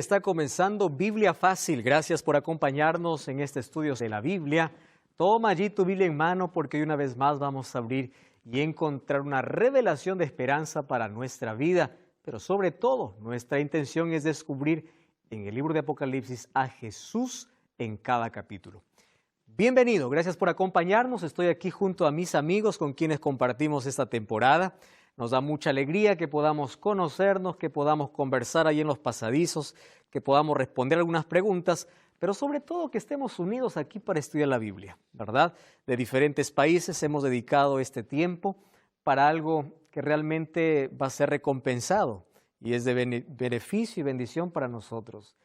Está comenzando Biblia Fácil. Gracias por acompañarnos en este estudio de la Biblia. Toma allí tu Biblia en mano porque hoy una vez más vamos a abrir y encontrar una revelación de esperanza para nuestra vida. Pero sobre todo, nuestra intención es descubrir en el libro de Apocalipsis a Jesús en cada capítulo. Bienvenido, gracias por acompañarnos. Estoy aquí junto a mis amigos con quienes compartimos esta temporada. Nos da mucha alegría que podamos conocernos, que podamos conversar ahí en los pasadizos, que podamos responder algunas preguntas, pero sobre todo que estemos unidos aquí para estudiar la Biblia, ¿verdad? De diferentes países hemos dedicado este tiempo para algo que realmente va a ser recompensado y es de beneficio y bendición para nosotros.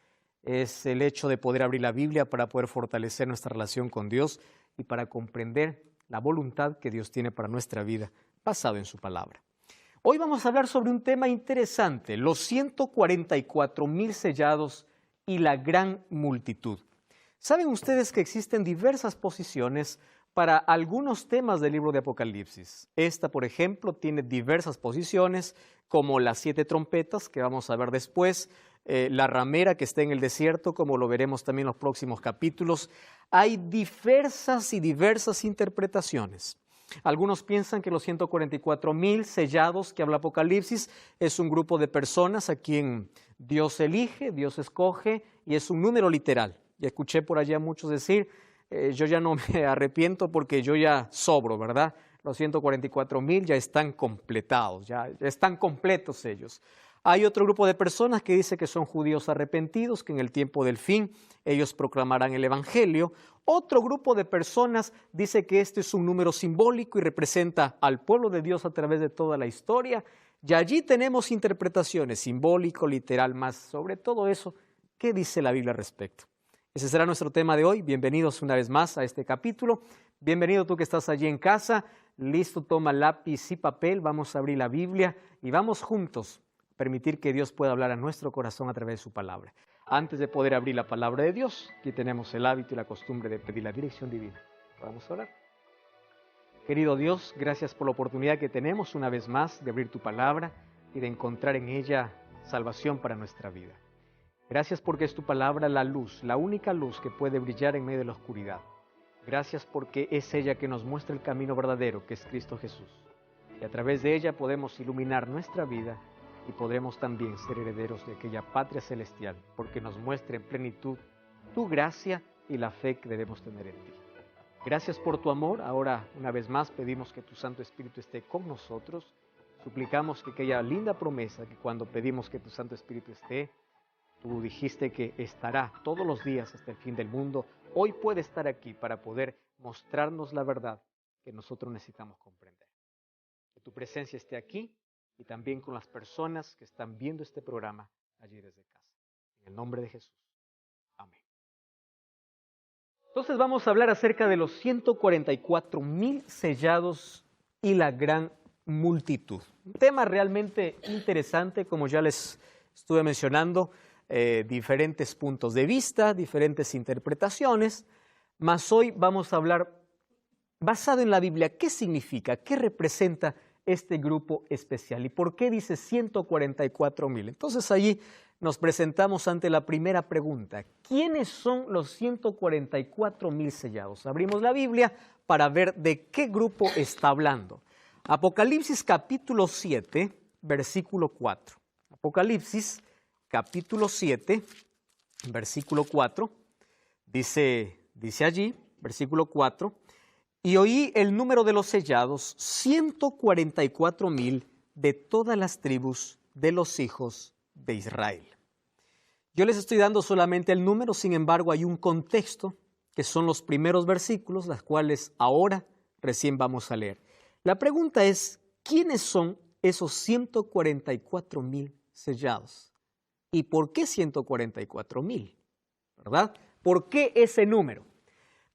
Es el hecho de poder abrir la Biblia para poder fortalecer nuestra relación con Dios y para comprender la voluntad que Dios tiene para nuestra vida, basado en su palabra. Hoy vamos a hablar sobre un tema interesante, los 144,000 sellados y la gran multitud. ¿Saben ustedes que existen diversas posiciones para algunos temas del libro de Apocalipsis? Esta, por ejemplo, tiene diversas posiciones, como las 7 trompetas, que vamos a ver después, la ramera que está en el desierto, como lo veremos también en los próximos capítulos. Hay diversas interpretaciones. Algunos piensan que los 144,000 sellados que habla Apocalipsis es un grupo de personas a quien Dios elige, Dios escoge y es un número literal. Ya escuché por allá muchos decir, yo ya no me arrepiento porque yo ya sobro, ¿verdad? Los 144,000 ya están completados, ya están completos ellos. Hay otro grupo de personas que dice que son judíos arrepentidos, que en el tiempo del fin ellos proclamarán el Evangelio. Otro grupo de personas dice que este es un número simbólico y representa al pueblo de Dios a través de toda la historia. Y allí tenemos interpretaciones, simbólico, literal, más sobre todo eso. ¿Qué dice la Biblia al respecto? Ese será nuestro tema de hoy. Bienvenidos una vez más a este capítulo. Bienvenido tú que estás allí en casa. Listo, toma lápiz y papel. Vamos a abrir la Biblia y vamos juntos a permitir que Dios pueda hablar a nuestro corazón a través de su palabra. Antes de poder abrir la palabra de Dios, aquí tenemos el hábito y la costumbre de pedir la dirección divina. Vamos a orar. Querido Dios, gracias por la oportunidad que tenemos una vez más de abrir tu palabra y de encontrar en ella salvación para nuestra vida. Gracias porque es tu palabra la luz, la única luz que puede brillar en medio de la oscuridad. Gracias porque es ella que nos muestra el camino verdadero, que es Cristo Jesús. Y a través de ella podemos iluminar nuestra vida y podremos también ser herederos de aquella patria celestial, porque nos muestra en plenitud tu gracia y la fe que debemos tener en ti. Gracias por tu amor. Ahora, una vez más, pedimos que tu Santo Espíritu esté con nosotros. Suplicamos que aquella linda promesa que cuando pedimos que tu Santo Espíritu esté, tú dijiste que estará todos los días hasta el fin del mundo. Hoy puede estar aquí para poder mostrarnos la verdad que nosotros necesitamos comprender. Que tu presencia esté aquí y también con las personas que están viendo este programa allí desde casa. En el nombre de Jesús. Amén. Entonces vamos a hablar acerca de los 144,000 sellados y la gran multitud. Un tema realmente interesante, como ya les estuve mencionando, diferentes puntos de vista, diferentes interpretaciones, mas hoy vamos a hablar basado en la Biblia. ¿Qué significa? ¿Qué representa este grupo especial? ¿Y por qué dice 144,000? Entonces allí nos presentamos ante la primera pregunta. ¿Quiénes son los 144,000 sellados? Abrimos la Biblia para ver de qué grupo está hablando. Apocalipsis capítulo 7, versículo 4. Apocalipsis capítulo 7, versículo 4, dice allí, versículo 4, y oí el número de los sellados, 144,000 de todas las tribus de los hijos de Israel. Yo les estoy dando solamente el número, sin embargo hay un contexto que son los primeros versículos, las cuales ahora recién vamos a leer. La pregunta es, ¿quiénes son esos 144,000 sellados? ¿Y por qué 144,000? ¿Verdad? ¿Por qué ese número?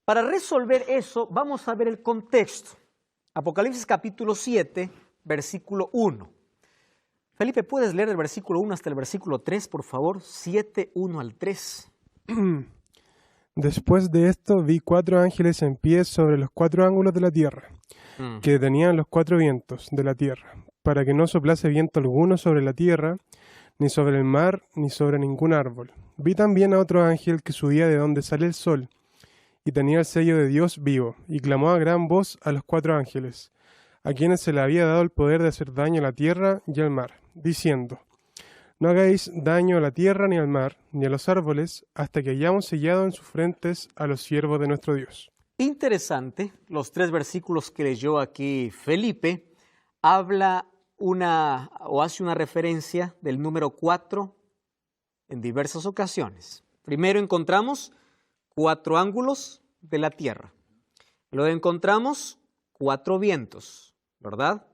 Para resolver eso, vamos a ver el contexto. Apocalipsis capítulo 7, versículo 1. Felipe, ¿puedes leer el versículo 1 hasta el versículo 3, por favor? 7, 1 al 3. Después de esto vi 4 ángeles en pie sobre los 4 ángulos de la tierra, que tenían los 4 vientos de la tierra, para que no soplase viento alguno sobre la tierra, ni sobre el mar, ni sobre ningún árbol. Vi también a otro ángel que subía de donde sale el sol, y tenía el sello de Dios vivo, y clamó a gran voz a los 4 ángeles, a quienes se le había dado el poder de hacer daño a la tierra y al mar, diciendo: No hagáis daño a la tierra ni al mar, ni a los árboles, hasta que hayamos sellado en sus frentes a los siervos de nuestro Dios. Interesante, los 3 versículos que leyó aquí Felipe, habla hace una referencia del número 4 en diversas ocasiones. Primero encontramos 4 ángulos de la tierra. Luego encontramos 4 vientos, ¿verdad?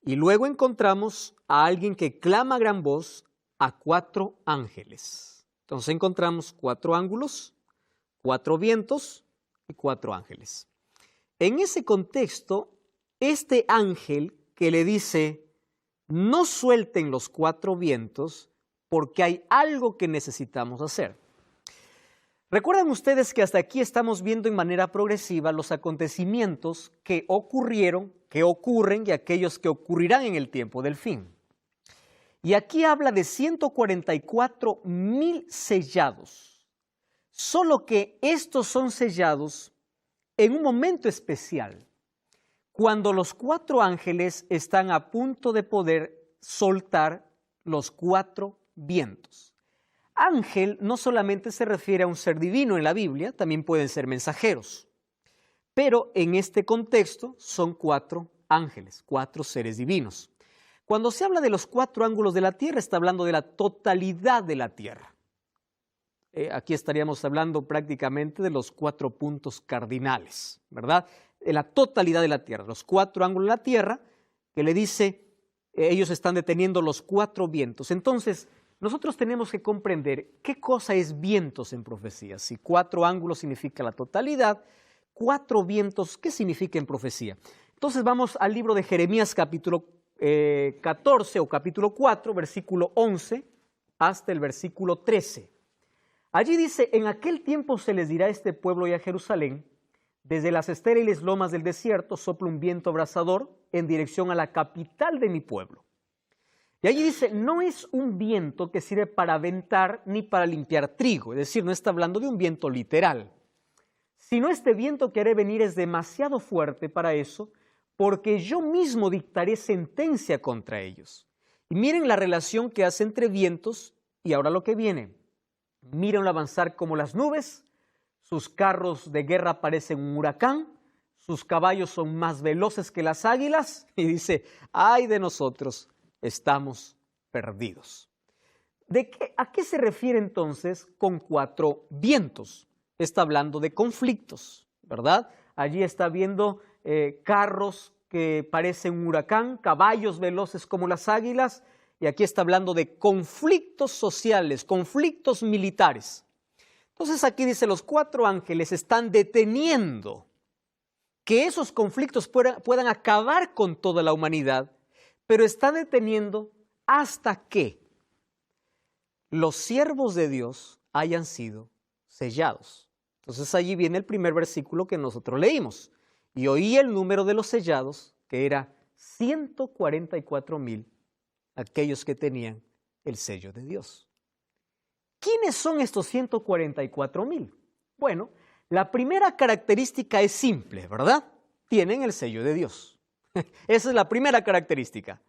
Y luego encontramos a alguien que clama a gran voz a 4 ángeles. Entonces encontramos 4 ángulos, 4 vientos y 4 ángeles. En ese contexto, este ángel que le dice: no suelten los 4 vientos porque hay algo que necesitamos hacer. Recuerdan ustedes que hasta aquí estamos viendo en manera progresiva los acontecimientos que ocurrieron, que ocurren y aquellos que ocurrirán en el tiempo del fin. Y aquí habla de 144,000 sellados. Solo que estos son sellados en un momento especial, cuando los 4 ángeles están a punto de poder soltar los 4 vientos. Ángel no solamente se refiere a un ser divino en la Biblia, también pueden ser mensajeros. Pero en este contexto son 4 ángeles, 4 seres divinos. Cuando se habla de los 4 ángulos de la tierra, está hablando de la totalidad de la tierra. Aquí estaríamos hablando prácticamente de los 4 puntos cardinales, ¿verdad? De la totalidad de la tierra, los 4 ángulos de la tierra, que le dice, ellos están deteniendo los 4 vientos. Entonces, nosotros tenemos que comprender qué cosa es vientos en profecía. Si 4 ángulos significa la totalidad, 4 vientos, ¿qué significa en profecía? Entonces vamos al libro de Jeremías capítulo 14 o capítulo 4, versículo 11 hasta el versículo 13. Allí dice: en aquel tiempo se les dirá a este pueblo y a Jerusalén: desde las estériles lomas del desierto sopla un viento abrasador en dirección a la capital de mi pueblo. Y allí dice: no es un viento que sirve para aventar ni para limpiar trigo, es decir, no está hablando de un viento literal, sino este viento que haré venir es demasiado fuerte para eso, porque yo mismo dictaré sentencia contra ellos. Y miren la relación que hace entre vientos y ahora lo que viene. Mírenlo avanzar como las nubes, sus carros de guerra parecen un huracán, sus caballos son más veloces que las águilas, y dice: ay de nosotros, estamos perdidos. ¿A qué se refiere entonces con 4 vientos? Está hablando de conflictos, ¿verdad? Allí está viendo carros que parecen un huracán, caballos veloces como las águilas, y aquí está hablando de conflictos sociales, conflictos militares. Entonces aquí dice: los 4 ángeles están deteniendo que esos conflictos puedan acabar con toda la humanidad, pero están deteniendo hasta que los siervos de Dios hayan sido sellados. Entonces allí viene el primer versículo que nosotros leímos. Y oí el número de los sellados, que era 144,000, aquellos que tenían el sello de Dios. ¿Quiénes son estos 144,000? Bueno, la primera característica es simple, ¿verdad? Tienen el sello de Dios. Esa es la primera característica.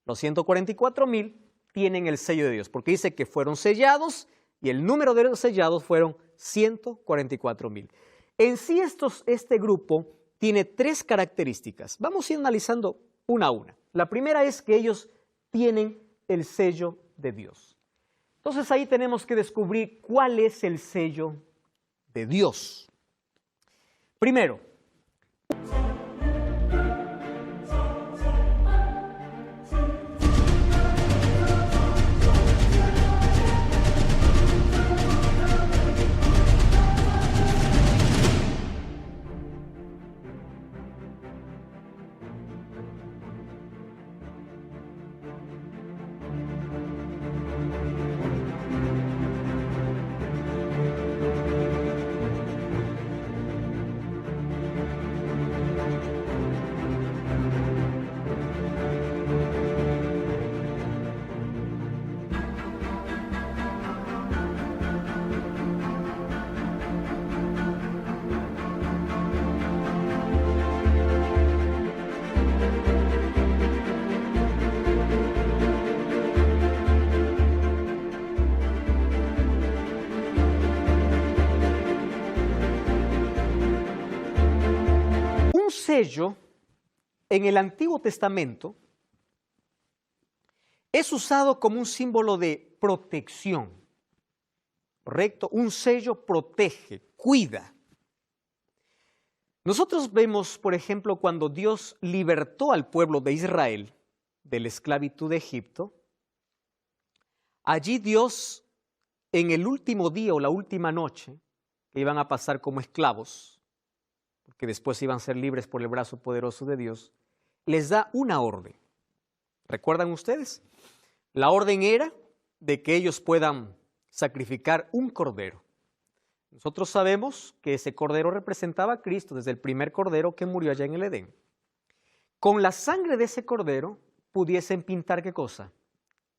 Los 144,000 tienen el sello de Dios, porque dice que fueron sellados y el número de los sellados fueron 144,000. En sí este grupo tiene 3 características. Vamos a ir analizando una a una. La primera es que ellos tienen el sello de Dios. Entonces ahí tenemos que descubrir cuál es el sello de Dios. Primero, sello en el Antiguo Testamento es usado como un símbolo de protección, ¿correcto? Un sello protege, cuida. Nosotros vemos, por ejemplo, cuando Dios libertó al pueblo de Israel de la esclavitud de Egipto, allí Dios, en el último día o la última noche, que iban a pasar como esclavos, porque después iban a ser libres por el brazo poderoso de Dios, les da una orden. ¿Recuerdan ustedes? La orden era de que ellos puedan sacrificar un cordero. Nosotros sabemos que ese cordero representaba a Cristo desde el primer cordero que murió allá en el Edén. Con la sangre de ese cordero pudiesen pintar ¿qué cosa?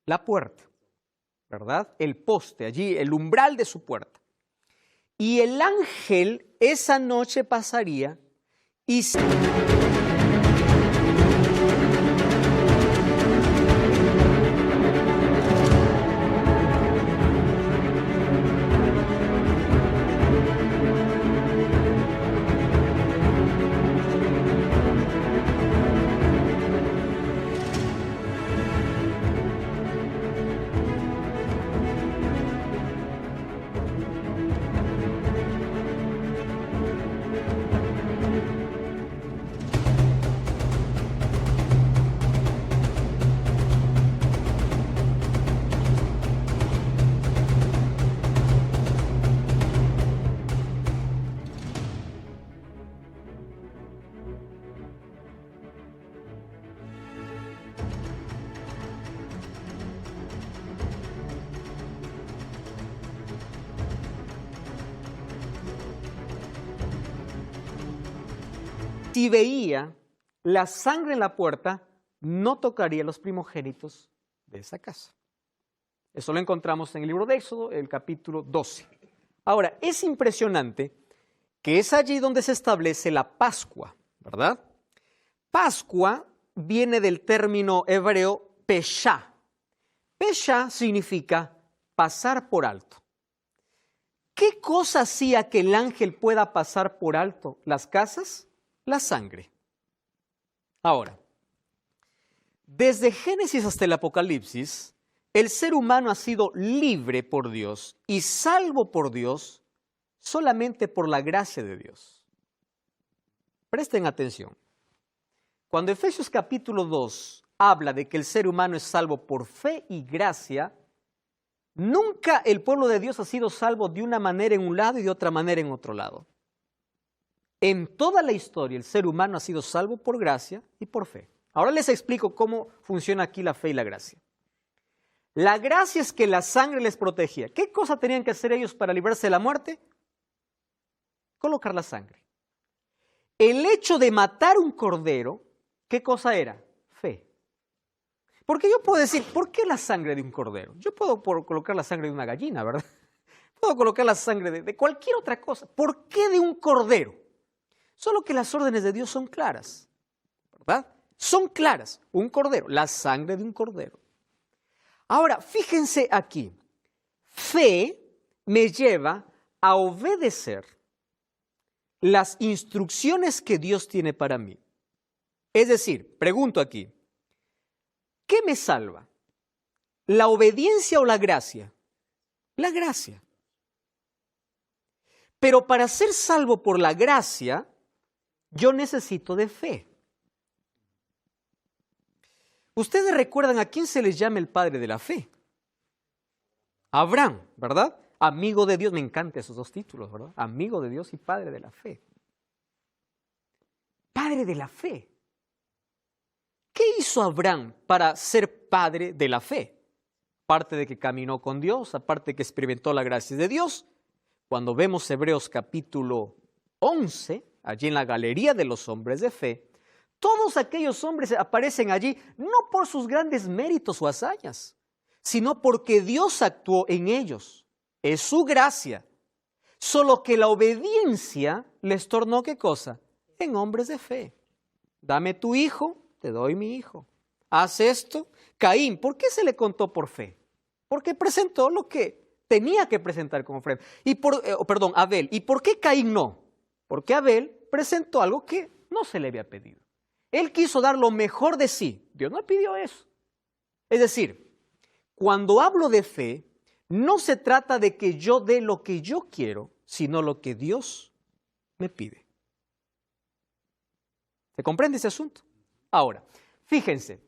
La puerta, ¿verdad? El poste allí, el umbral de su puerta. Y el ángel esa noche pasaría y si veía la sangre en la puerta, no tocaría los primogénitos de esa casa. Eso lo encontramos en el libro de Éxodo, el capítulo 12. Ahora, es impresionante que es allí donde se establece la Pascua, ¿verdad? Pascua viene del término hebreo Peshá. Peshá significa pasar por alto. ¿Qué cosa hacía que el ángel pueda pasar por alto las casas? La sangre. Ahora, desde Génesis hasta el Apocalipsis, el ser humano ha sido libre por Dios y salvo por Dios solamente por la gracia de Dios. Presten atención. Cuando Efesios capítulo 2 habla de que el ser humano es salvo por fe y gracia, nunca el pueblo de Dios ha sido salvo de una manera en un lado y de otra manera en otro lado. En toda la historia el ser humano ha sido salvo por gracia y por fe. Ahora les explico cómo funciona aquí la fe y la gracia. La gracia es que la sangre les protegía. ¿Qué cosa tenían que hacer ellos para librarse de la muerte? Colocar la sangre. El hecho de matar un cordero, ¿qué cosa era? Fe. Porque yo puedo decir, ¿por qué la sangre de un cordero? Yo puedo colocar la sangre de una gallina, ¿verdad? Puedo colocar la sangre de cualquier otra cosa. ¿Por qué de un cordero? Solo que las órdenes de Dios son claras, ¿verdad? Son claras. Un cordero, la sangre de un cordero. Ahora, fíjense aquí. Fe me lleva a obedecer las instrucciones que Dios tiene para mí. Es decir, pregunto aquí, ¿qué me salva? ¿La obediencia o la gracia? La gracia. Pero para ser salvo por la gracia, yo necesito de fe. Ustedes recuerdan a quién se les llama el padre de la fe. Abraham, ¿verdad? Amigo de Dios, me encantan esos dos títulos, ¿verdad? Amigo de Dios y padre de la fe. Padre de la fe. ¿Qué hizo Abraham para ser padre de la fe? Aparte de que caminó con Dios, aparte de que experimentó la gracia de Dios. Cuando vemos Hebreos capítulo 11, allí en la galería de los hombres de fe, todos aquellos hombres aparecen allí no por sus grandes méritos o hazañas, sino porque Dios actuó en ellos. Es su gracia. Solo que la obediencia les tornó, ¿qué cosa? En hombres de fe. Dame tu hijo, te doy mi hijo. Haz esto. Caín, ¿por qué se le contó por fe? Porque presentó lo que tenía que presentar como ofrenda. Abel. ¿Y por qué Caín no? Porque Abel presentó algo que no se le había pedido. Él quiso dar lo mejor de sí. Dios no pidió eso. Es decir, cuando hablo de fe, no se trata de que yo dé lo que yo quiero, sino lo que Dios me pide. ¿Se comprende ese asunto? Ahora, fíjense,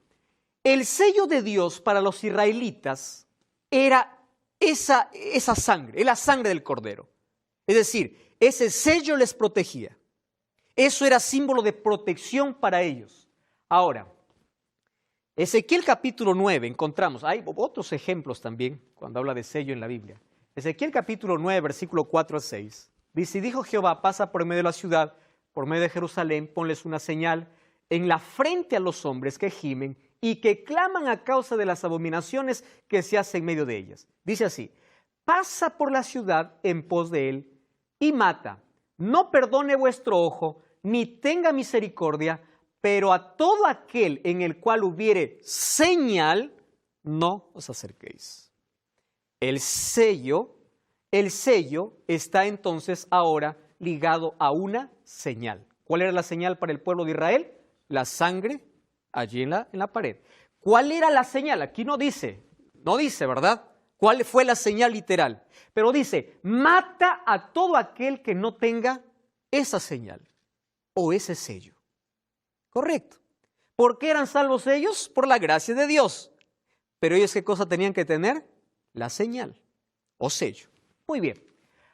el sello de Dios para los israelitas era esa sangre, es la sangre del cordero. Es decir, ese sello les protegía. Eso era símbolo de protección para ellos. Ahora, Ezequiel capítulo 9 encontramos, hay otros ejemplos también cuando habla de sello en la Biblia. Ezequiel capítulo 9, versículo 4 a 6, dice, y dijo Jehová, pasa por medio de la ciudad, por medio de Jerusalén, ponles una señal en la frente a los hombres que gimen y que claman a causa de las abominaciones que se hacen en medio de ellas. Dice así, pasa por la ciudad en pos de él y mata, no perdone vuestro ojo, ni tenga misericordia, pero a todo aquel en el cual hubiere señal, no os acerquéis. El sello está entonces ahora ligado a una señal. ¿Cuál era la señal para el pueblo de Israel? La sangre allí en la pared. ¿Cuál era la señal? Aquí no dice, ¿verdad? ¿Cuál fue la señal literal? Pero dice, mata a todo aquel que no tenga esa señal o ese sello. Correcto. ¿Por qué eran salvos ellos? Por la gracia de Dios. Pero ellos, ¿qué cosa tenían que tener? La señal o sello. Muy bien.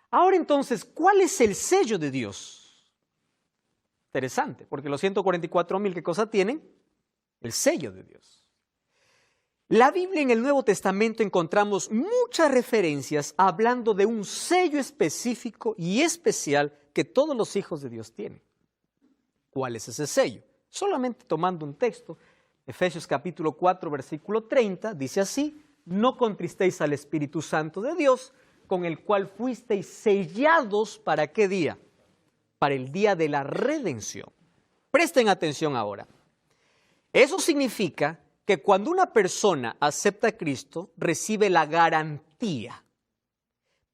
Ahora entonces, ¿cuál es el sello de Dios? Interesante, porque los 144,000, ¿qué cosa tienen? El sello de Dios. La Biblia en el Nuevo Testamento encontramos muchas referencias hablando de un sello específico y especial que todos los hijos de Dios tienen. ¿Cuál es ese sello? Solamente tomando un texto, Efesios capítulo 4, versículo 30, dice así, no contristéis al Espíritu Santo de Dios, con el cual fuisteis sellados, ¿para qué día? Para el día de la redención. Presten atención ahora. Eso significa que cuando una persona acepta a Cristo, recibe la garantía.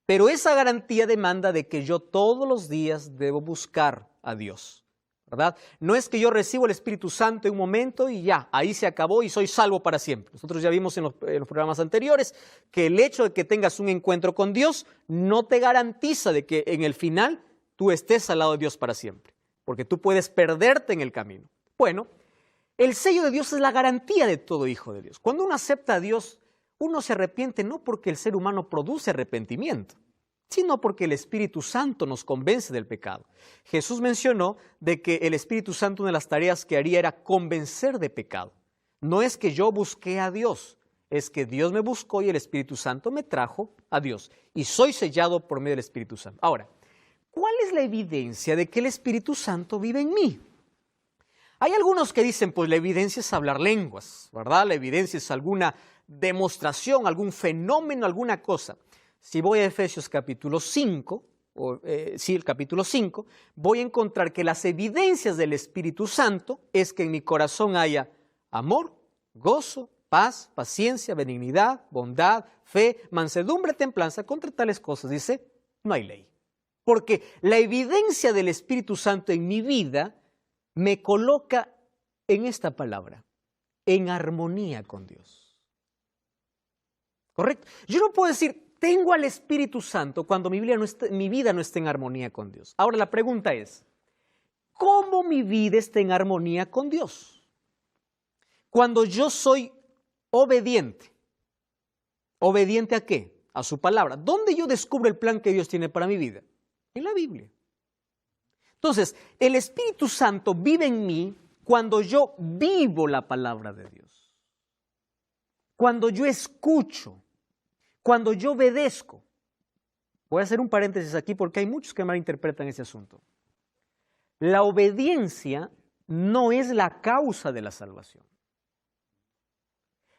Pero esa garantía demanda de que yo todos los días debo buscar a Dios, ¿verdad? No es que yo recibo el Espíritu Santo en un momento y ya, ahí se acabó y soy salvo para siempre. Nosotros ya vimos en los programas anteriores que el hecho de que tengas un encuentro con Dios no te garantiza de que en el final tú estés al lado de Dios para siempre, porque tú puedes perderte en el camino. Bueno, el sello de Dios es la garantía de todo hijo de Dios. Cuando uno acepta a Dios, uno se arrepiente no porque el ser humano produce arrepentimiento, sino porque el Espíritu Santo nos convence del pecado. Jesús mencionó de que el Espíritu Santo, una de las tareas que haría era convencer de pecado. No es que yo busqué a Dios, es que Dios me buscó y el Espíritu Santo me trajo a Dios. Y soy sellado por medio del Espíritu Santo. Ahora, ¿cuál es la evidencia de que el Espíritu Santo vive en mí? Hay algunos que dicen, pues la evidencia es hablar lenguas, ¿verdad? La evidencia es alguna demostración, algún fenómeno, alguna cosa. Si voy a Efesios capítulo 5, el capítulo 5, voy a encontrar que las evidencias del Espíritu Santo es que en mi corazón haya amor, gozo, paz, paciencia, benignidad, bondad, fe, mansedumbre, templanza. Contra tales cosas, dice, no hay ley. Porque la evidencia del Espíritu Santo en mi vida me coloca en esta palabra, en armonía con Dios. ¿Correcto? Yo no puedo decir, tengo al Espíritu Santo cuando mi vida no está en armonía con Dios. Ahora la pregunta es, ¿cómo mi vida está en armonía con Dios? Cuando yo soy obediente. ¿Obediente a qué? A su palabra. ¿Dónde yo descubro el plan que Dios tiene para mi vida? En la Biblia. Entonces, el Espíritu Santo vive en mí cuando yo vivo la palabra de Dios. Cuando yo escucho. Cuando yo obedezco. Voy a hacer un paréntesis aquí porque hay muchos que malinterpretan ese asunto. La obediencia no es la causa de la salvación.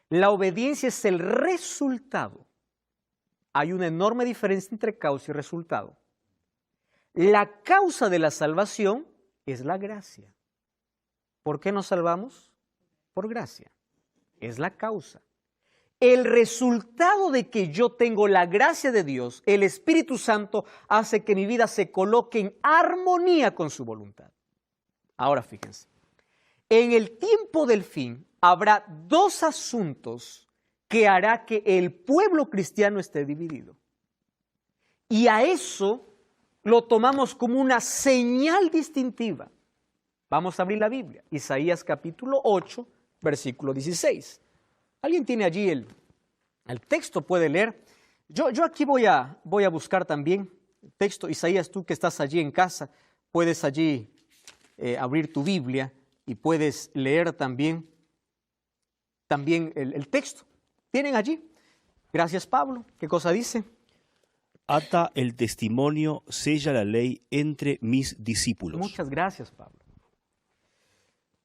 La obediencia es el resultado. Hay una enorme diferencia entre causa y resultado. La causa de la salvación es la gracia. ¿Por qué nos salvamos? Por gracia. Es la causa. El resultado de que yo tengo la gracia de Dios, el Espíritu Santo, hace que mi vida se coloque en armonía con su voluntad. Ahora fíjense, en el tiempo del fin habrá dos asuntos que hará que el pueblo cristiano esté dividido. Y a eso lo tomamos como una señal distintiva. Vamos a abrir la Biblia, Isaías capítulo 8, versículo 16. ¿Alguien tiene allí el texto? ¿Puede leer? Yo aquí voy a buscar también el texto. Isaías, tú que estás allí en casa, puedes allí abrir tu Biblia y puedes leer también el texto. ¿Tienen allí? Gracias, Pablo. ¿Qué cosa dice? Ata el testimonio, sella la ley entre mis discípulos. Muchas gracias, Pablo.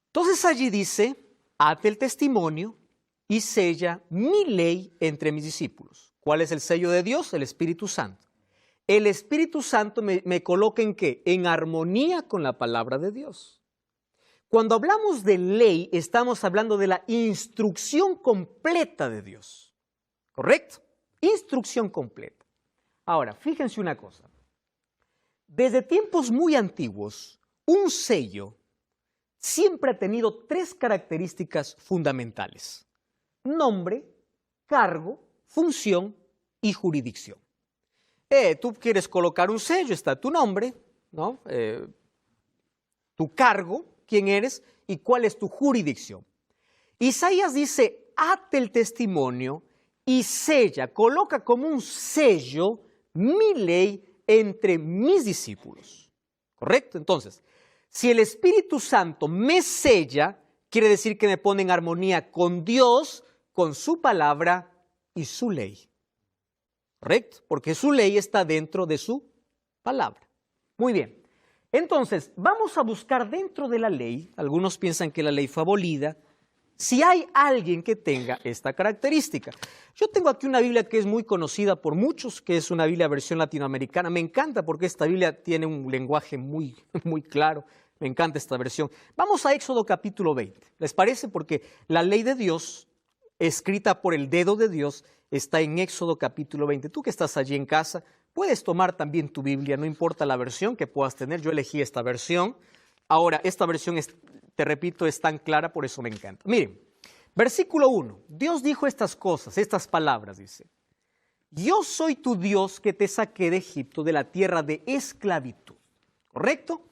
Entonces allí dice, ata el testimonio y sella mi ley entre mis discípulos. ¿Cuál es el sello de Dios? El Espíritu Santo. El Espíritu Santo me coloca ¿en qué? En armonía con la palabra de Dios. Cuando hablamos de ley, estamos hablando de la instrucción completa de Dios. ¿Correcto? Instrucción completa. Ahora, fíjense una cosa. Desde tiempos muy antiguos, un sello siempre ha tenido tres características fundamentales: nombre, cargo, función y jurisdicción. Tú quieres colocar un sello, está tu nombre, ¿no? Tu cargo, quién eres y cuál es tu jurisdicción. Isaías dice, ate el testimonio y sella, coloca como un sello mi ley entre mis discípulos. ¿Correcto? Entonces, si el Espíritu Santo me sella, quiere decir que me pone en armonía con Dios, con su palabra y su ley. ¿Correcto? Porque su ley está dentro de su palabra. Muy bien. Entonces, vamos a buscar dentro de la ley, algunos piensan que la ley fue abolida, si hay alguien que tenga esta característica. Yo tengo aquí una Biblia que es muy conocida por muchos, que es una Biblia versión latinoamericana. Me encanta porque esta Biblia tiene un lenguaje muy claro. Me encanta esta versión. Vamos a Éxodo capítulo 20. ¿Les parece? Porque la ley de Dios, escrita por el dedo de Dios, está en Éxodo capítulo 20. Tú que estás allí en casa, puedes tomar también tu Biblia, no importa la versión que puedas tener. Yo elegí esta versión. Ahora, esta versión, te repito, es tan clara, por eso me encanta. Miren, versículo 1. Dios dijo estas cosas, estas palabras, dice: yo soy tu Dios que te saqué de Egipto, de la tierra de esclavitud. ¿Correcto?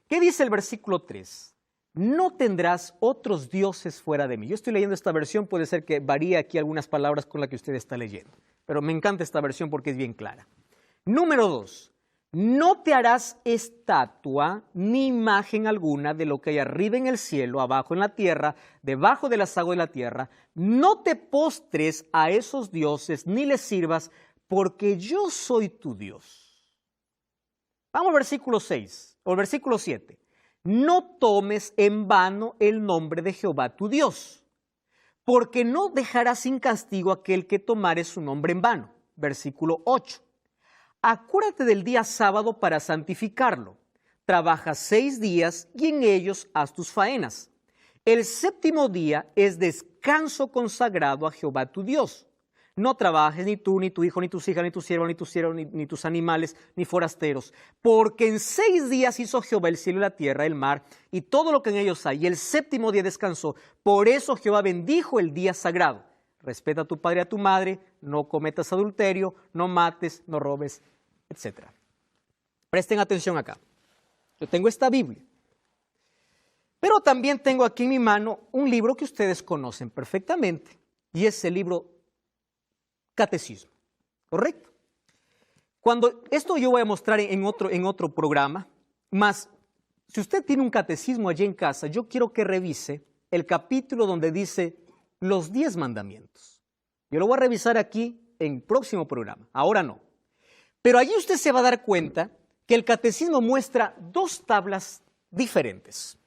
¿Qué dice el versículo 3? No tendrás otros dioses fuera de mí. Yo estoy leyendo esta versión, puede ser que varíe aquí algunas palabras con las que usted está leyendo, pero me encanta esta versión porque es bien clara. Número 2. No te harás estatua ni imagen alguna de lo que hay arriba en el cielo, abajo en la tierra, debajo de las aguas de la tierra. No te postres a esos dioses ni les sirvas, porque yo soy tu Dios. Vamos al versículo 6 o al versículo 7. No tomes en vano el nombre de Jehová tu Dios, porque no dejará sin castigo aquel que tomare su nombre en vano. Versículo 8. Acuérdate del día sábado para santificarlo. Trabaja 6 días y en ellos haz tus faenas. El séptimo día es descanso consagrado a Jehová tu Dios. No trabajes ni tú, ni tu hijo, ni tus hijas, ni tu siervo, ni tus animales, ni forasteros. Porque en 6 días hizo Jehová el cielo y la tierra, el mar, y todo lo que en ellos hay. Y el séptimo día descansó. Por eso Jehová bendijo el día sagrado. Respeta a tu padre y a tu madre, no cometas adulterio, no mates, no robes, etc. Presten atención acá. Yo tengo esta Biblia, pero también tengo aquí en mi mano un libro que ustedes conocen perfectamente, y es el libro Catecismo, ¿correcto? Cuando esto yo voy a mostrar en otro programa, más si usted tiene un catecismo allí en casa, yo quiero que revise el capítulo donde dice los 10 mandamientos. Yo lo voy a revisar aquí en el próximo programa, ahora no. Pero allí usted se va a dar cuenta que el catecismo muestra 2 tablas diferentes.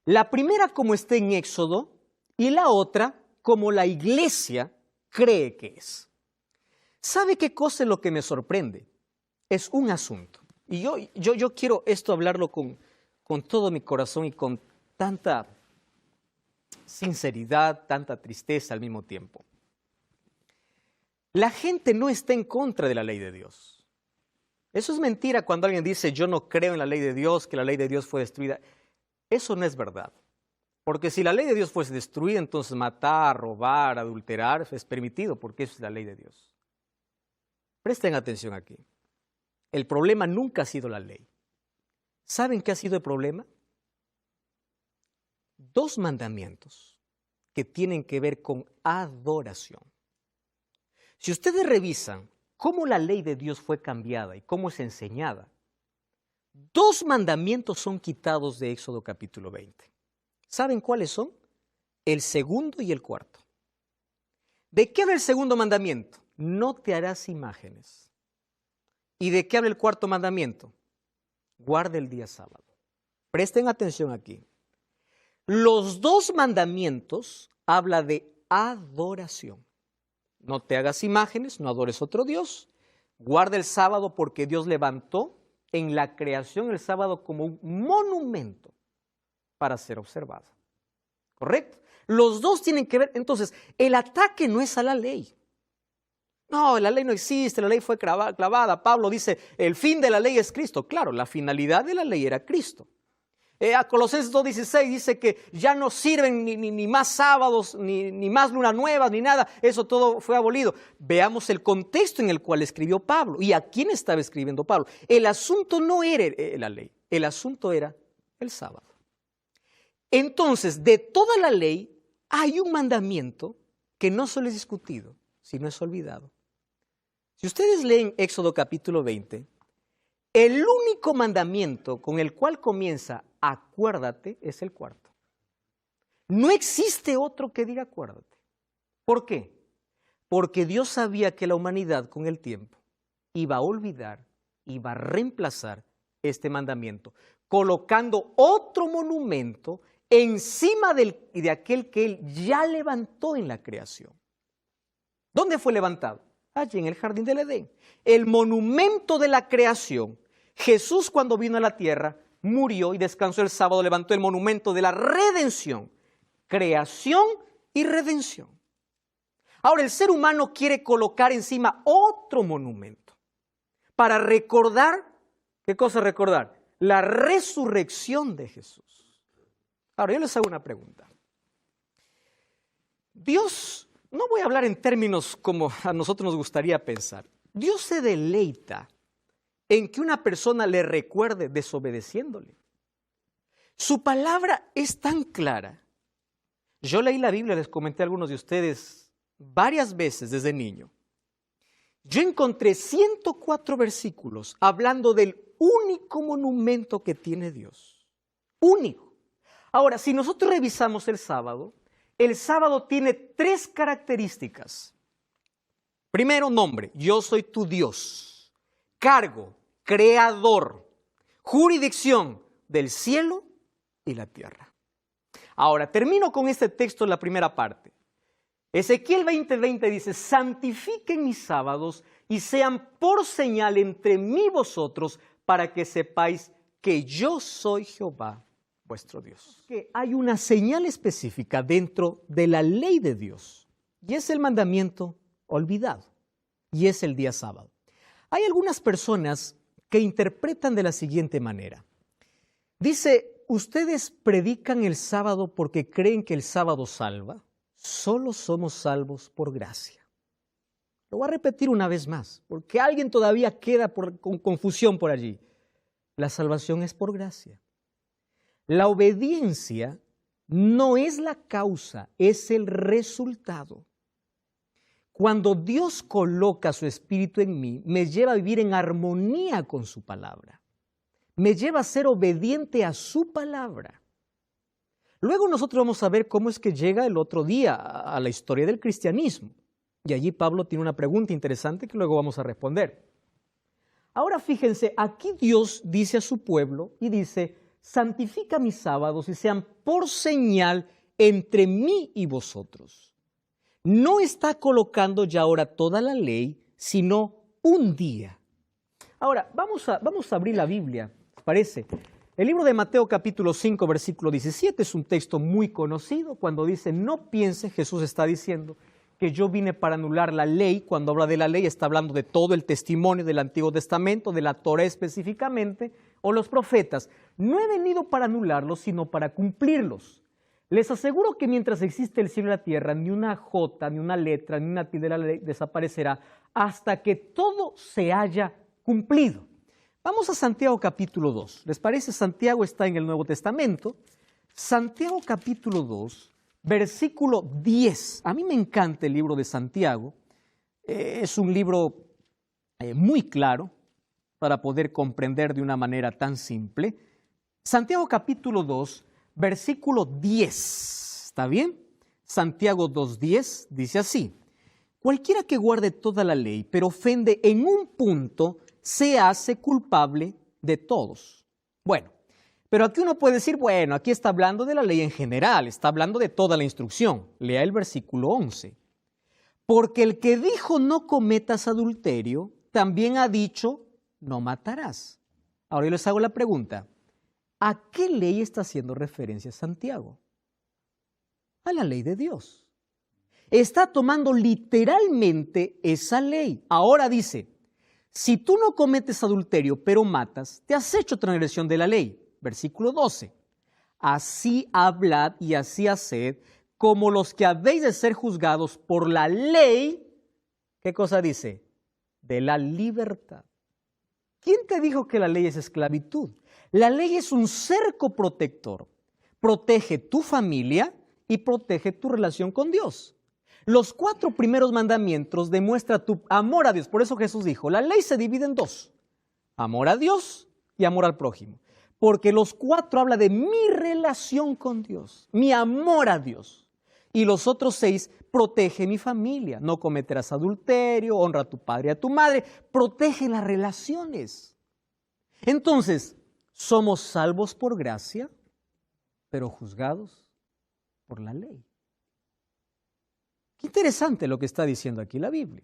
La primera como está en Éxodo y la otra como la iglesia cree que es. ¿Sabe qué cosa es lo que me sorprende? Es un asunto. Y yo quiero esto hablarlo con todo mi corazón y con tanta sinceridad, tanta tristeza al mismo tiempo. La gente no está en contra de la ley de Dios. Eso es mentira cuando alguien dice yo no creo en la ley de Dios, que la ley de Dios fue destruida. Eso no es verdad. Porque si la ley de Dios fuese destruida, entonces matar, robar, adulterar es permitido, porque eso es la ley de Dios. Presten atención aquí. El problema nunca ha sido la ley. ¿Saben qué ha sido el problema? 2 mandamientos que tienen que ver con adoración. Si ustedes revisan cómo la ley de Dios fue cambiada y cómo es enseñada, 2 mandamientos son quitados de Éxodo capítulo 20. ¿Saben cuáles son? El segundo y el cuarto. ¿De qué habla el segundo mandamiento? No te harás imágenes. ¿Y de qué habla el cuarto mandamiento? Guarda el día sábado. Presten atención aquí. Los 2 mandamientos hablan de adoración. No te hagas imágenes, no adores otro Dios. Guarda el sábado porque Dios levantó en la creación el sábado como un monumento para ser observado. ¿Correcto? Los 2 tienen que ver. Entonces, el ataque no es a la ley. No, la ley no existe, la ley fue clavada. Pablo dice, el fin de la ley es Cristo. Claro, la finalidad de la ley era Cristo. A Colosenses 2:16 dice que ya no sirven ni más sábados, ni más lunas nuevas, ni nada. Eso todo fue abolido. Veamos el contexto en el cual escribió Pablo. ¿Y a quién estaba escribiendo Pablo? El asunto no era la ley, el asunto era el sábado. Entonces, de toda la ley, hay un mandamiento que no solo es discutido, sino es olvidado. Si ustedes leen Éxodo capítulo 20, el único mandamiento con el cual comienza acuérdate es el cuarto. No existe otro que diga acuérdate. ¿Por qué? Porque Dios sabía que la humanidad con el tiempo iba a olvidar, iba a reemplazar este mandamiento, colocando otro monumento encima de aquel que Él ya levantó en la creación. ¿Dónde fue levantado? Allí en el jardín del Edén. El monumento de la creación. Jesús, cuando vino a la tierra, murió y descansó el sábado, levantó el monumento de la redención. Creación y redención. Ahora el ser humano quiere colocar encima otro monumento para recordar, ¿qué cosa recordar? La resurrección de Jesús. Ahora yo les hago una pregunta. Dios, no voy a hablar en términos como a nosotros nos gustaría pensar. Dios se deleita en que una persona le recuerde desobedeciéndole. Su palabra es tan clara. Yo leí la Biblia, les comenté a algunos de ustedes varias veces desde niño. Yo encontré 104 versículos hablando del único monumento que tiene Dios. Único. Ahora, si nosotros revisamos el sábado tiene 3 características. Primero, nombre, yo soy tu Dios. Cargo, creador. Jurisdicción del cielo y la tierra. Ahora, termino con este texto en la primera parte. Ezequiel 20:20 dice, santifiquen mis sábados y sean por señal entre mí y vosotros para que sepáis que yo soy Jehová, vuestro Dios. Que hay una señal específica dentro de la ley de Dios y es el mandamiento olvidado y es el día sábado. Hay algunas personas que interpretan de la siguiente manera. Dice, ustedes predican el sábado porque creen que el sábado salva. Solo somos salvos por gracia. Lo voy a repetir una vez más, porque alguien todavía queda con confusión por allí. La salvación es por gracia. La obediencia no es la causa, es el resultado. Cuando Dios coloca su espíritu en mí, me lleva a vivir en armonía con su palabra. Me lleva a ser obediente a su palabra. Luego nosotros vamos a ver cómo es que llega el otro día a la historia del cristianismo. Y allí Pablo tiene una pregunta interesante que luego vamos a responder. Ahora fíjense, aquí Dios dice a su pueblo y dice, santifica mis sábados y sean por señal entre mí y vosotros. No está colocando ya ahora toda la ley, sino un día. Ahora, vamos a abrir la Biblia, ¿parece? El libro de Mateo capítulo 5, versículo 17 es un texto muy conocido. Cuando dice, no piense, Jesús está diciendo que yo vine para anular la ley. Cuando habla de la ley está hablando de todo el testimonio del Antiguo Testamento, de la Torá específicamente, o los profetas, no he venido para anularlos, sino para cumplirlos. Les aseguro que mientras existe el cielo y la tierra, ni una jota, ni una letra, ni una tilde de la ley desaparecerá hasta que todo se haya cumplido. Vamos a Santiago capítulo 2. ¿Les parece? Santiago está en el Nuevo Testamento. Santiago capítulo 2, versículo 10. A mí me encanta el libro de Santiago. Es un libro muy claro para poder comprender de una manera tan simple. Santiago capítulo 2, versículo 10. ¿Está bien? Santiago 2:10 dice así: cualquiera que guarde toda la ley, pero ofende en un punto, se hace culpable de todos. Bueno, pero aquí uno puede decir, bueno, aquí está hablando de la ley en general, está hablando de toda la instrucción. Lea el versículo 11. Porque el que dijo no cometas adulterio, también ha dicho no matarás. Ahora yo les hago la pregunta, ¿a qué ley está haciendo referencia Santiago? A la ley de Dios. Está tomando literalmente esa ley. Ahora dice, si tú no cometes adulterio pero matas, te has hecho transgresión de la ley. Versículo 12. Así hablad y así haced, como los que habéis de ser juzgados por la ley. ¿Qué cosa dice? De la libertad. ¿Quién te dijo que la ley es esclavitud? La ley es un cerco protector. Protege tu familia y protege tu relación con Dios. Los 4 primeros mandamientos demuestran tu amor a Dios. Por eso Jesús dijo, la ley se divide en 2. Amor a Dios y amor al prójimo. Porque los 4 habla de mi relación con Dios, mi amor a Dios. Y los otros 6, protege mi familia. No cometerás adulterio, honra a tu padre y a tu madre. Protege las relaciones. Entonces, somos salvos por gracia, pero juzgados por la ley. Qué interesante lo que está diciendo aquí la Biblia.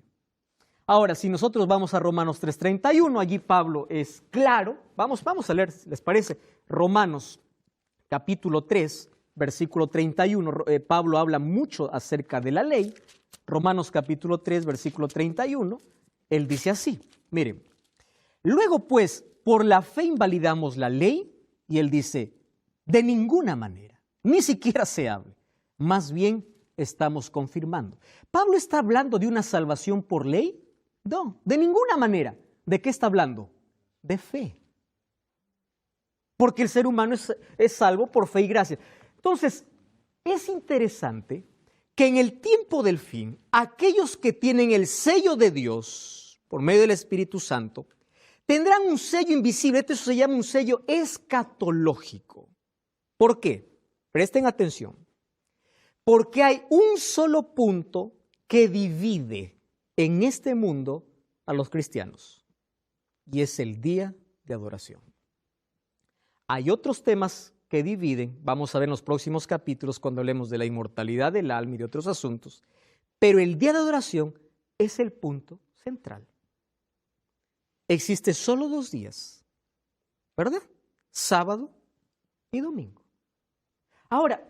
Ahora, si nosotros vamos a Romanos 3:31, allí Pablo es claro. Vamos a leer, ¿les parece? Romanos capítulo 3, versículo 31. Pablo habla mucho acerca de la ley. Romanos capítulo 3, versículo 31. Él dice así, miren. Luego pues, por la fe invalidamos la ley, y él dice, de ninguna manera, ni siquiera se hable. Más bien estamos confirmando. ¿Pablo está hablando de una salvación por ley? No, de ninguna manera. ¿De qué está hablando? De fe. Porque el ser humano es salvo por fe y gracia. Entonces, es interesante que en el tiempo del fin, aquellos que tienen el sello de Dios, por medio del Espíritu Santo, tendrán un sello invisible. Esto se llama un sello escatológico. ¿Por qué? Presten atención. Porque hay un solo punto que divide en este mundo a los cristianos, y es el día de adoración. Hay otros temas que dividen, vamos a ver en los próximos capítulos cuando hablemos de la inmortalidad del alma y de otros asuntos, pero el día de adoración es el punto central. Existe solo 2 días, ¿verdad? Sábado y domingo. Ahora,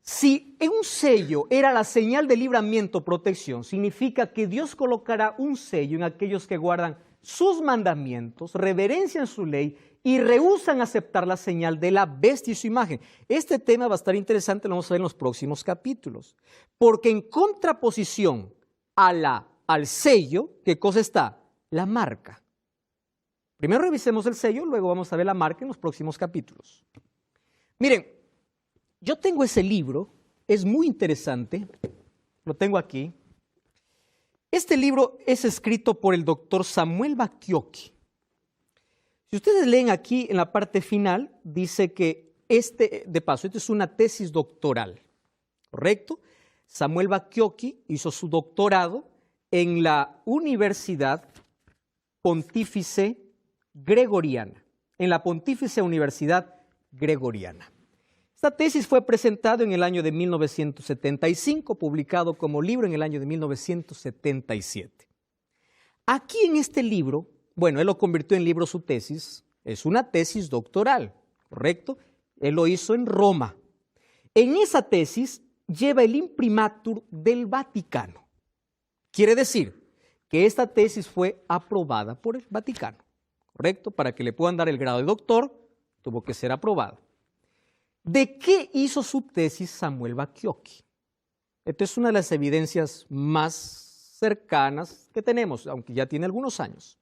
si un sello era la señal de libramiento o protección, significa que Dios colocará un sello en aquellos que guardan sus mandamientos, reverencian su ley y rehúsan aceptar la señal de la bestia y su imagen. Este tema va a estar interesante, lo vamos a ver en los próximos capítulos. Porque en contraposición al sello, ¿qué cosa está? La marca. Primero revisemos el sello, luego vamos a ver la marca en los próximos capítulos. Miren, yo tengo ese libro, es muy interesante, lo tengo aquí. Este libro es escrito por el doctor Samuel Bacchiocchi. Si ustedes leen aquí en la parte final, dice que esta es una tesis doctoral, ¿correcto? Samuel Bacchiocchi hizo su doctorado en la Universidad Pontífice Gregoriana, en la Pontífice Universidad Gregoriana. Esta tesis fue presentada en el año de 1975, publicado como libro en el año de 1977. Aquí en este libro, bueno, él lo convirtió en libro su tesis, es una tesis doctoral, ¿correcto? Él lo hizo en Roma. En esa tesis lleva el imprimatur del Vaticano. Quiere decir que esta tesis fue aprobada por el Vaticano, ¿correcto? Para que le puedan dar el grado de doctor, tuvo que ser aprobado. ¿De qué hizo su tesis Samuel Bacchiocchi? Esta es una de las evidencias más cercanas que tenemos, aunque ya tiene algunos años.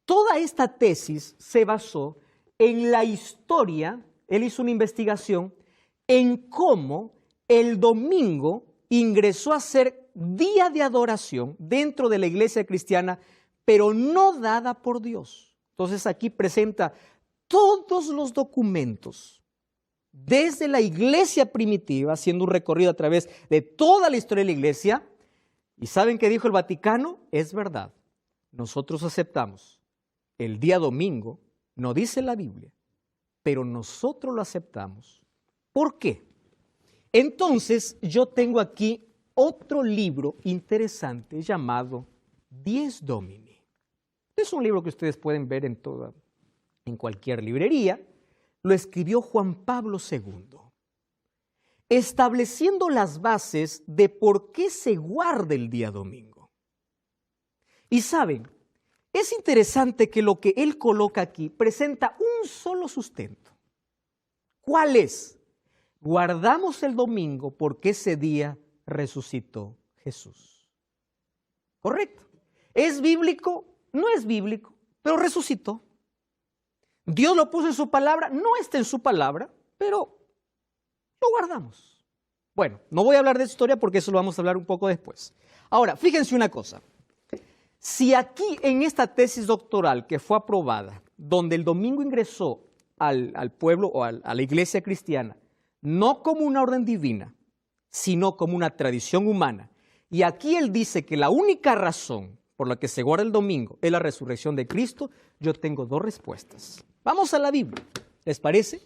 Toda esta tesis se basó en la historia, él hizo una investigación en cómo el domingo ingresó a ser día de adoración dentro de la iglesia cristiana, pero no dada por Dios. Entonces aquí presenta todos los documentos desde la iglesia primitiva, haciendo un recorrido a través de toda la historia de la iglesia. ¿Y saben qué dijo el Vaticano? Es verdad, nosotros aceptamos el día domingo, no dice la Biblia, pero nosotros lo aceptamos. ¿Por qué? Entonces yo tengo aquí otro libro interesante llamado Dies Domini. Es un libro que ustedes pueden ver en cualquier librería. Lo escribió Juan Pablo II, estableciendo las bases de por qué se guarda el día domingo. Y saben, es interesante que lo que él coloca aquí presenta un solo sustento. ¿Cuál es? Guardamos el domingo porque ese día resucitó Jesús. ¿Correcto? ¿Es bíblico? No es bíblico, pero resucitó. Dios lo puso en su palabra, no está en su palabra, pero lo guardamos. Bueno, no voy a hablar de esa historia porque eso lo vamos a hablar un poco después. Ahora, fíjense una cosa. Si aquí en esta tesis doctoral que fue aprobada, donde el domingo ingresó al pueblo o a la iglesia cristiana, no como una orden divina, sino como una tradición humana, y aquí él dice que la única razón por la que se guarda el domingo es la resurrección de Cristo, yo tengo dos respuestas. Vamos a la Biblia, ¿les parece?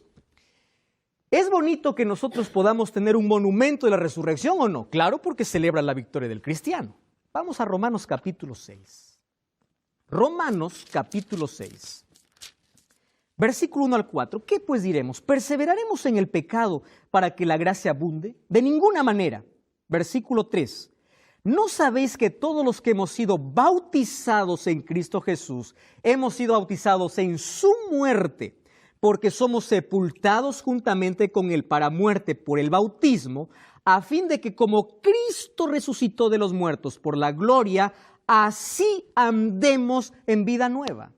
¿Es bonito que nosotros podamos tener un monumento de la resurrección o no? Claro, porque celebra la victoria del cristiano. Vamos a Romanos capítulo 6. Romanos capítulo 6. Versículo 1 al 4. ¿Qué pues diremos? ¿Perseveraremos en el pecado para que la gracia abunde? De ninguna manera. Versículo 3. ¿No sabéis que todos los que hemos sido bautizados en Cristo Jesús, hemos sido bautizados en su muerte, porque somos sepultados juntamente con él para muerte por el bautismo, a fin de que como Cristo resucitó de los muertos por la gloria, así andemos en vida nueva?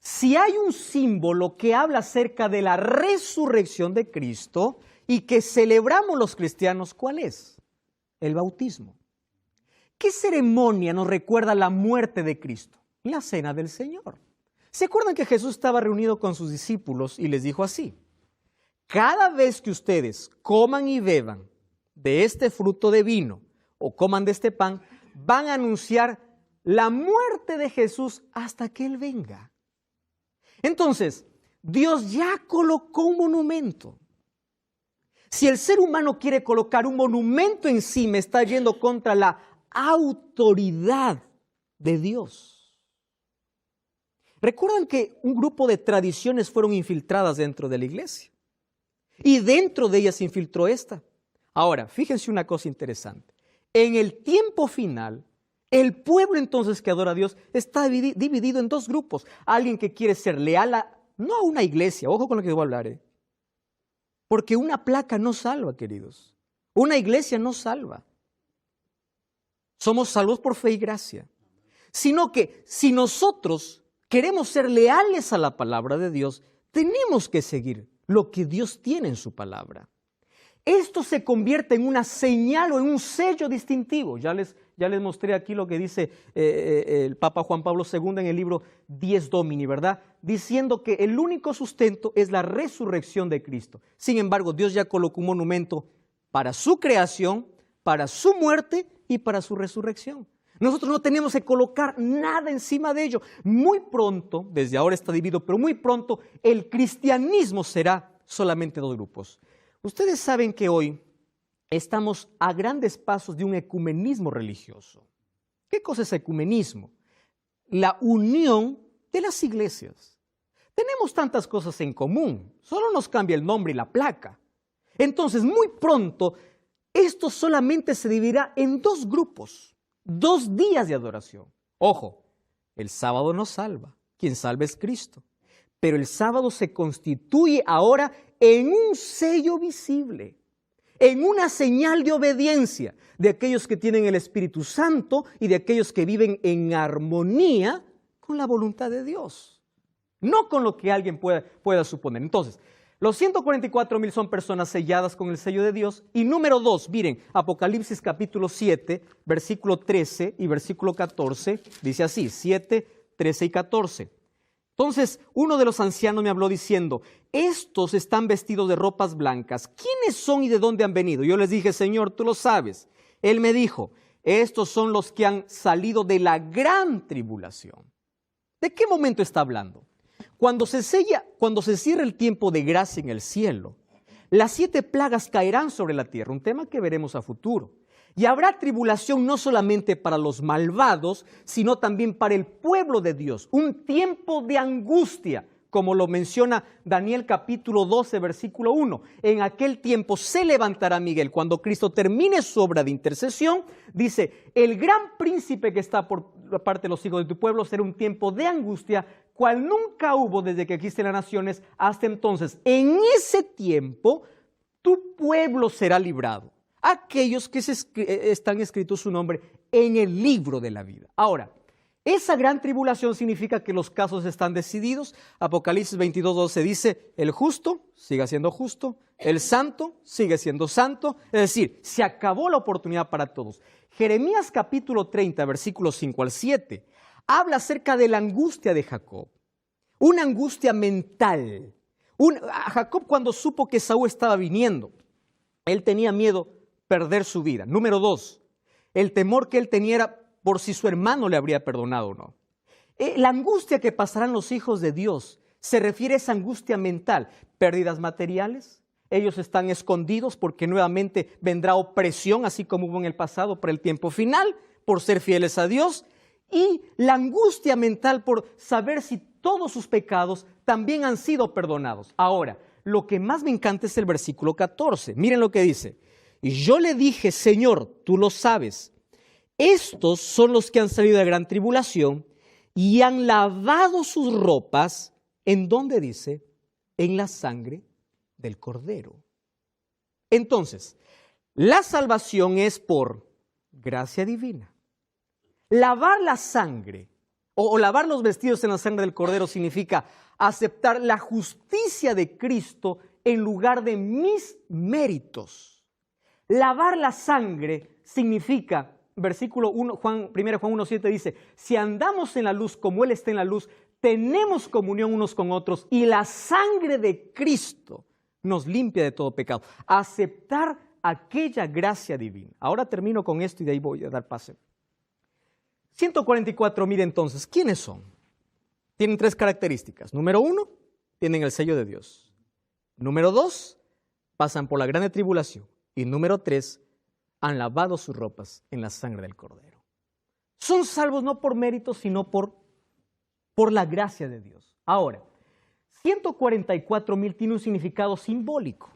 Si hay un símbolo que habla acerca de la resurrección de Cristo y que celebramos los cristianos, ¿cuál es? El bautismo. ¿Qué ceremonia nos recuerda la muerte de Cristo? La cena del Señor. ¿Se acuerdan que Jesús estaba reunido con sus discípulos y les dijo así? Cada vez que ustedes coman y beban de este fruto de vino o coman de este pan, van a anunciar la muerte de Jesús hasta que Él venga. Entonces, Dios ya colocó un monumento. Si el ser humano quiere colocar un monumento encima, está yendo contra la autoridad de Dios. ¿Recuerdan que un grupo de tradiciones fueron infiltradas dentro de la iglesia? Y dentro de ellas se infiltró esta. Ahora, fíjense una cosa interesante. En el tiempo final, el pueblo entonces que adora a Dios está dividido en dos grupos. Alguien que quiere ser leal no a una iglesia, ojo con lo que voy a hablar, porque una placa no salva, queridos. Una iglesia no salva. Somos salvos por fe y gracia. Sino que si nosotros queremos ser leales a la palabra de Dios, tenemos que seguir lo que Dios tiene en su palabra. Esto se convierte en una señal o en un sello distintivo. Ya les mostré aquí lo que dice el Papa Juan Pablo II en el libro Dies Domini, ¿verdad? Diciendo que el único sustento es la resurrección de Cristo. Sin embargo, Dios ya colocó un monumento para su creación, para su muerte y para su resurrección. Nosotros no tenemos que colocar nada encima de ello. Muy pronto, desde ahora está dividido, pero muy pronto el cristianismo será solamente dos grupos. Ustedes saben que hoy estamos a grandes pasos de un ecumenismo religioso. ¿Qué cosa es ecumenismo? La unión de las iglesias. Tenemos tantas cosas en común, solo nos cambia el nombre y la placa. Entonces, muy pronto, esto solamente se dividirá en dos grupos, 2 días de adoración. Ojo, el sábado no salva, quien salva es Cristo. Pero el sábado se constituye ahora en un sello visible, en una señal de obediencia de aquellos que tienen el Espíritu Santo y de aquellos que viven en armonía con la voluntad de Dios, no con lo que alguien pueda suponer. Entonces, los 144,000 son personas selladas con el sello de Dios. Y número 2, miren, Apocalipsis capítulo 7, versículo 13 y versículo 14, dice así, 7, 13 y 14. Entonces, uno de los ancianos me habló diciendo, estos están vestidos de ropas blancas. ¿Quiénes son y de dónde han venido? Yo les dije, Señor, tú lo sabes. Él me dijo, estos son los que han salido de la gran tribulación. ¿De qué momento está hablando? Cuando se cierra el tiempo de gracia en el cielo, las 7 plagas caerán sobre la tierra, un tema que veremos a futuro. Y habrá tribulación no solamente para los malvados, sino también para el pueblo de Dios. Un tiempo de angustia, como lo menciona Daniel capítulo 12, versículo 1. En aquel tiempo se levantará Miguel. Cuando Cristo termine su obra de intercesión, dice, el gran príncipe que está por la parte de los hijos de tu pueblo será un tiempo de angustia, cual nunca hubo desde que existen las naciones hasta entonces. En ese tiempo, tu pueblo será librado. Aquellos que están escritos su nombre en el libro de la vida. Ahora, esa gran tribulación significa que los casos están decididos. Apocalipsis 22:12 dice, el justo sigue siendo justo, el santo sigue siendo santo. Es decir, se acabó la oportunidad para todos. Jeremías capítulo 30, versículos 5 al 7, habla acerca de la angustia de Jacob. Una angustia mental. Jacob, cuando supo que Esaú estaba viniendo, él tenía miedo perder su vida. Número 2, el temor que él tenía era por si su hermano le habría perdonado o no. La angustia que pasarán los hijos de Dios se refiere a esa angustia mental. Pérdidas materiales, ellos están escondidos porque nuevamente vendrá opresión, así como hubo en el pasado para el tiempo final, por ser fieles a Dios. Y la angustia mental por saber si todos sus pecados también han sido perdonados. Ahora, lo que más me encanta es el versículo 14. Miren lo que dice. Y yo le dije, Señor, tú lo sabes, estos son los que han salido de la gran tribulación y han lavado sus ropas, ¿en dónde dice? En la sangre del Cordero. Entonces, la salvación es por gracia divina. Lavar la sangre o lavar los vestidos en la sangre del Cordero significa aceptar la justicia de Cristo en lugar de mis méritos. Lavar la sangre significa, versículo 1 Juan 1:7 dice, si andamos en la luz como Él está en la luz, tenemos comunión unos con otros y la sangre de Cristo nos limpia de todo pecado. Aceptar aquella gracia divina. Ahora termino con esto y de ahí voy a dar pase. 144,000 entonces, ¿quiénes son? Tienen 3 características. Número 1, tienen el sello de Dios. Número 2, pasan por la grande tribulación. Y número 3, han lavado sus ropas en la sangre del Cordero. Son salvos no por mérito, sino por la gracia de Dios. Ahora, 144,000 tiene un significado simbólico.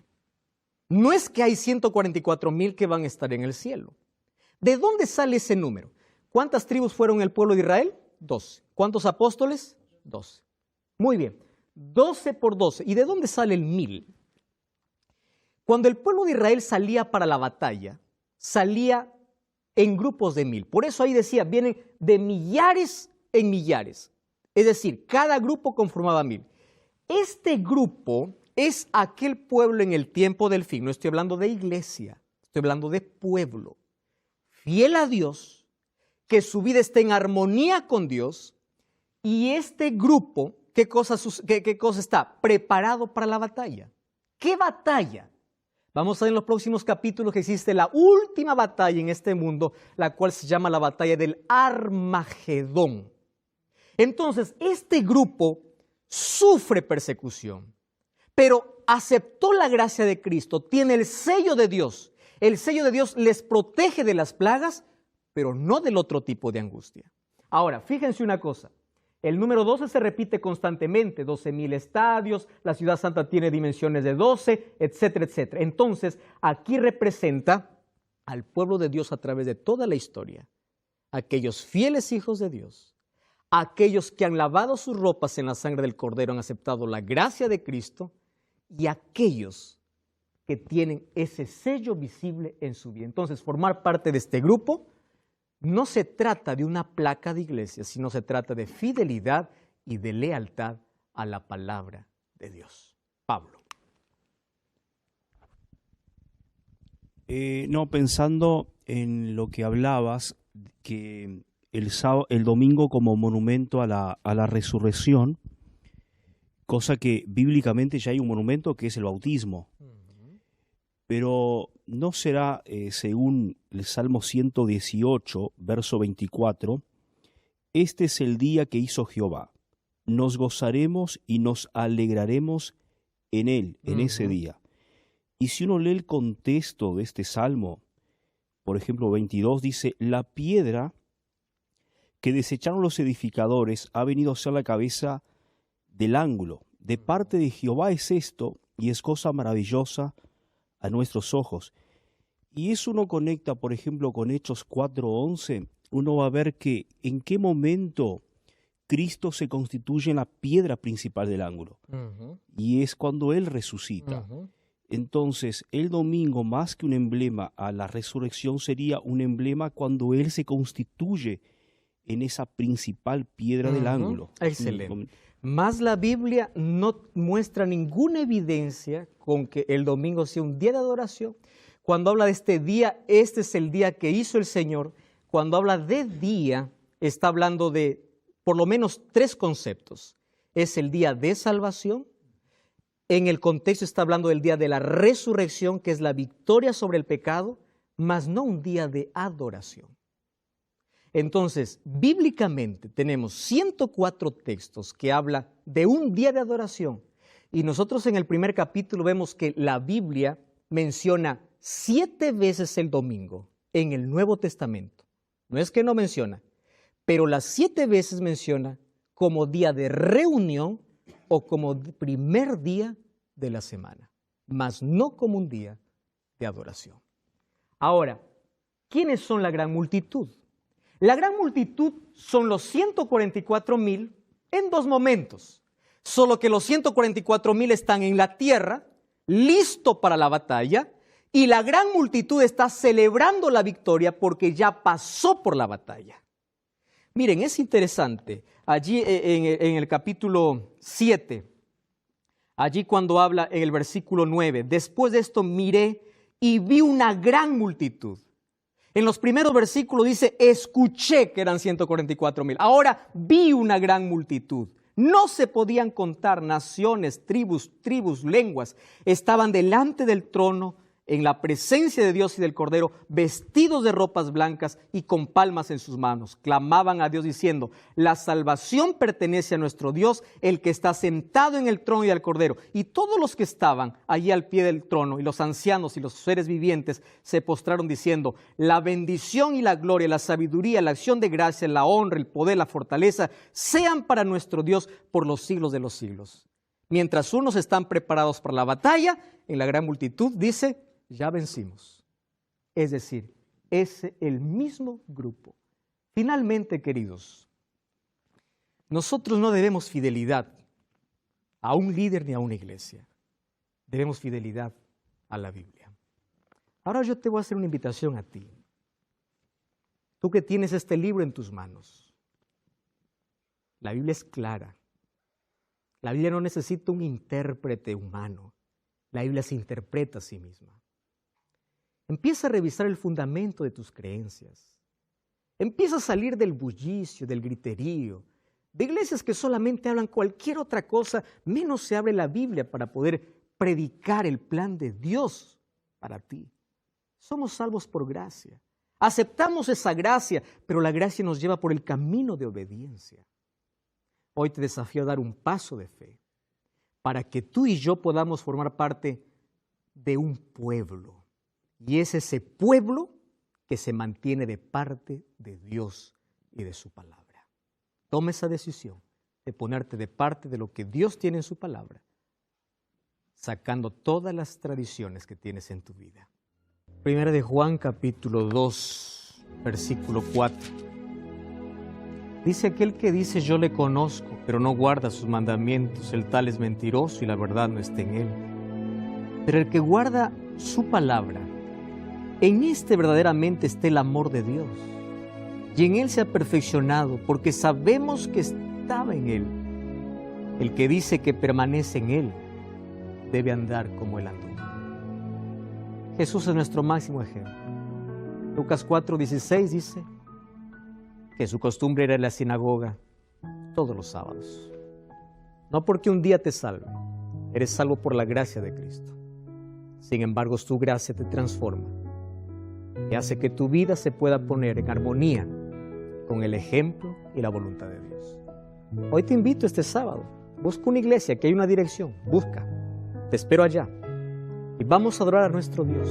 No es que hay 144,000 que van a estar en el cielo. ¿De dónde sale ese número? ¿Cuántas tribus fueron el pueblo de Israel? 12. ¿Cuántos apóstoles? 12. Muy bien, 12 por 12. ¿Y de dónde sale el 1000? Cuando el pueblo de Israel salía para la batalla, salía en grupos de 1000. Por eso ahí decía, vienen de millares en millares. Es decir, cada grupo conformaba 1000. Este grupo es aquel pueblo en el tiempo del fin. No estoy hablando de iglesia, estoy hablando de pueblo. Fiel a Dios, que su vida esté en armonía con Dios. Y este grupo, ¿qué cosa está? Preparado para la batalla. ¿Qué batalla? Vamos a ver en los próximos capítulos que existe la última batalla en este mundo, la cual se llama la batalla del Armagedón. Entonces, este grupo sufre persecución, pero aceptó la gracia de Cristo, tiene el sello de Dios. El sello de Dios les protege de las plagas, pero no del otro tipo de angustia. Ahora, fíjense una cosa. El número 12 se repite constantemente, 12,000 estadios, la ciudad santa tiene dimensiones de 12, etcétera, etcétera. Entonces, aquí representa al pueblo de Dios a través de toda la historia, aquellos fieles hijos de Dios, aquellos que han lavado sus ropas en la sangre del Cordero, han aceptado la gracia de Cristo, y aquellos que tienen ese sello visible en su vida. Entonces, formar parte de este grupo no se trata de una placa de iglesia, sino se trata de fidelidad y de lealtad a la palabra de Dios. Pablo. No, pensando en lo que hablabas, que el domingo como monumento a la resurrección, cosa que bíblicamente ya hay un monumento que es el bautismo. Pero no será, según el Salmo 118, verso 24, este es el día que hizo Jehová. Nos gozaremos y nos alegraremos en él, en ese día. Y si uno lee el contexto de este Salmo, por ejemplo 22, dice, la piedra que desecharon los edificadores ha venido a ser la cabeza del ángulo. De parte de Jehová es esto, y es cosa maravillosa a nuestros ojos. Y eso uno conecta, por ejemplo, con Hechos 4:11, uno va a ver que en qué momento Cristo se constituye en la piedra principal del ángulo. Y es cuando Él resucita. Entonces, el domingo, más que un emblema a la resurrección, sería un emblema cuando Él se constituye en esa principal piedra del ángulo. Excelente. Más la Biblia no muestra ninguna evidencia con que el domingo sea un día de adoración. Cuando habla de este día, este es el día que hizo el Señor. Cuando habla de día, está hablando de por lo menos tres conceptos. Es el día de salvación. En el contexto está hablando del día de la resurrección, que es la victoria sobre el pecado, mas no un día de adoración. Entonces, bíblicamente tenemos 104 textos que hablan de un día de adoración. Y nosotros en el primer capítulo vemos que la Biblia menciona 7 veces el domingo en el Nuevo Testamento. No es que no menciona, pero las 7 veces menciona como día de reunión o como primer día de la semana, mas no como un día de adoración. Ahora, ¿quiénes son la gran multitud? La gran multitud son los 144,000 en 2 momentos, solo que los 144,000 están en la tierra, listo para la batalla, y la gran multitud está celebrando la victoria porque ya pasó por la batalla. Miren, es interesante, allí en el capítulo 7, allí cuando habla en el versículo 9, después de esto miré y vi una gran multitud. En los primeros versículos dice, escuché que eran 144,000. Ahora vi una gran multitud. No se podían contar naciones, tribus, lenguas. Estaban delante del trono, en la presencia de Dios y del Cordero, vestidos de ropas blancas y con palmas en sus manos. Clamaban a Dios diciendo, la salvación pertenece a nuestro Dios, el que está sentado en el trono y al Cordero. Y todos los que estaban allí al pie del trono, y los ancianos y los seres vivientes, se postraron diciendo, la bendición y la gloria, la sabiduría, la acción de gracia, la honra, el poder, la fortaleza, sean para nuestro Dios por los siglos de los siglos. Mientras unos están preparados para la batalla, en la gran multitud dice, ya vencimos. Es decir, es el mismo grupo. Finalmente, queridos, nosotros no debemos fidelidad a un líder ni a una iglesia. Debemos fidelidad a la Biblia. Ahora yo te voy a hacer una invitación a ti. Tú que tienes este libro en tus manos. La Biblia es clara. La Biblia no necesita un intérprete humano. La Biblia se interpreta a sí misma. Empieza a revisar el fundamento de tus creencias. Empieza a salir del bullicio, del griterío, de iglesias que solamente hablan cualquier otra cosa, menos se abre la Biblia para poder predicar el plan de Dios para ti. Somos salvos por gracia. Aceptamos esa gracia, pero la gracia nos lleva por el camino de obediencia. Hoy te desafío a dar un paso de fe para que tú y yo podamos formar parte de un pueblo. Y es ese pueblo que se mantiene de parte de Dios y de su palabra. Toma esa decisión de ponerte de parte de lo que Dios tiene en su palabra, sacando todas las tradiciones que tienes en tu vida. Primera de Juan, capítulo 2, versículo 4. Dice aquel que dice yo le conozco, pero no guarda sus mandamientos, el tal es mentiroso y la verdad no está en él. Pero el que guarda su palabra, en este verdaderamente está el amor de Dios. Y en él se ha perfeccionado, porque sabemos que estaba en él. El que dice que permanece en él, debe andar como él andó. Jesús es nuestro máximo ejemplo. Lucas 4:16 dice que su costumbre era en la sinagoga todos los sábados. No porque un día te salve, eres salvo por la gracia de Cristo. Sin embargo, su gracia te transforma y hace que tu vida se pueda poner en armonía con el ejemplo y la voluntad de Dios. Hoy te invito este sábado, busca una iglesia, que hay una dirección, busca, te espero allá y vamos a adorar a nuestro Dios,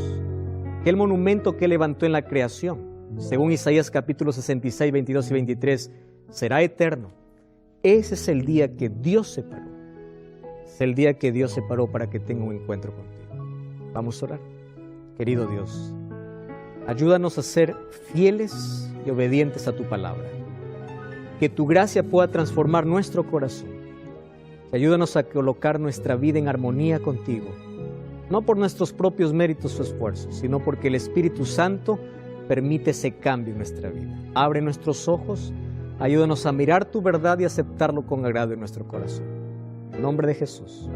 que el monumento que levantó en la creación, según Isaías capítulo 66, 22 y 23, será eterno. Ese es el día que Dios separó. Es el día que Dios separó para que tenga un encuentro contigo. Vamos a orar. Querido Dios, ayúdanos a ser fieles y obedientes a tu palabra. Que tu gracia pueda transformar nuestro corazón. Y ayúdanos a colocar nuestra vida en armonía contigo. No por nuestros propios méritos o esfuerzos, sino porque el Espíritu Santo permite ese cambio en nuestra vida. Abre nuestros ojos, ayúdanos a mirar tu verdad y aceptarlo con agrado en nuestro corazón. En nombre de Jesús.